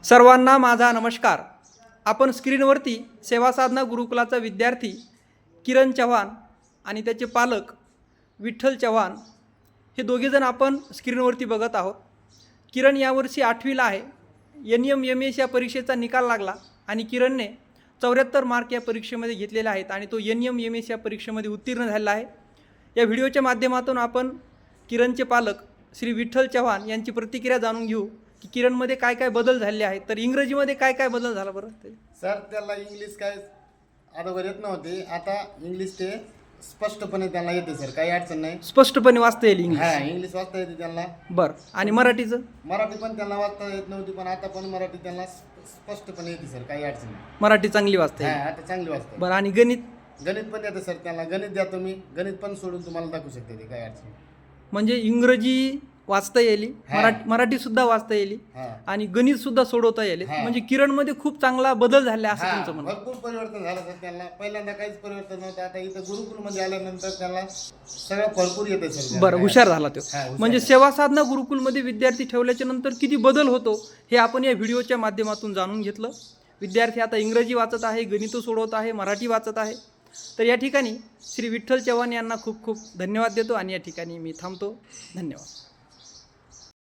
सर्वांना माझा नमस्कार। आपण स्क्रीनवरती सेवा साधना गुरुकुलाचा विद्यार्थी किरण चव्हाण आणि त्याचे पालक विठ्ठल चव्हाण हे दोघेजण आपण स्क्रीनवरती बघत आहोत। किरण यावर्षी 8वीला आहे। NMMS या परीक्षेचा निकाल लागला आणि किरणने 74 मार्क या परीक्षेमध्ये घेतलेले आहेत आणि तो NMMS या परीक्षेमध्ये उत्तीर्ण झालेला आहे। या व्हिडिओच्या माध्यमातून आपण किरणचे पालक श्री विठ्ठल चव्हाण यांची प्रतिक्रिया जाणून घेऊ की किरणमध्ये काय काय बदल झाले आहेत। तर इंग्रजीमध्ये काय काय बदल झाला बरं? सर त्याला इंग्लिश काय अगोदर येत नव्हते, आता इंग्लिश ते स्पष्टपणे त्यांना येते सर, काही अडचण नाही, स्पष्टपणे वाचता येईल इंग्लिश। हा इंग्लिश वाचता येते त्यांना। बरं, आणि मराठीचं? मराठी पण त्यांना वाचता येत नव्हती, पण आता पण मराठी त्यांना स्पष्टपणे येते सर, काही अडचण नाही, मराठी चांगली वाचता येईल। हा आता चांगली वाचता। बरं, आणि गणित? गणित पण येते सर त्यांना, गणित द्या तुम्ही, गणित पण सोडून तुम्हाला दाखवू शकते ते, काही अडचण नाही। म्हणजे इंग्रजी वाचता येईल, मराठी सुद्धा वाचता येईल आणि गणित सुद्धा सोडवता येईल। म्हणजे किरणमध्ये खूप चांगला बदल झाला असं तुमचं म्हणणं? भरपूर परिवर्तन झालं सर त्यांना, पहिल्यांदा काहीच परिवर्तन नव्हतं, आता इथं गुरुकुलमध्ये आल्यानंतर त्यांना सगळं भरपूर येते सर। बरं, हुशार झाला तो। हुशार. म्हणजे सेवा साधना गुरुकुलमध्ये विद्यार्थी ठेवल्याच्या नंतर किती बदल होतो हे आपण या व्हिडिओच्या माध्यमातून जाणून घेतलं। विद्यार्थी आता इंग्रजी वाचत आहे, गणित सोडवत आहे, मराठी वाचत आहे। तर या ठिकाणी श्री विठ्ठल चव्हाण यांना खूप खूप धन्यवाद देतो आणि या ठिकाणी मी थांबतो। धन्यवाद।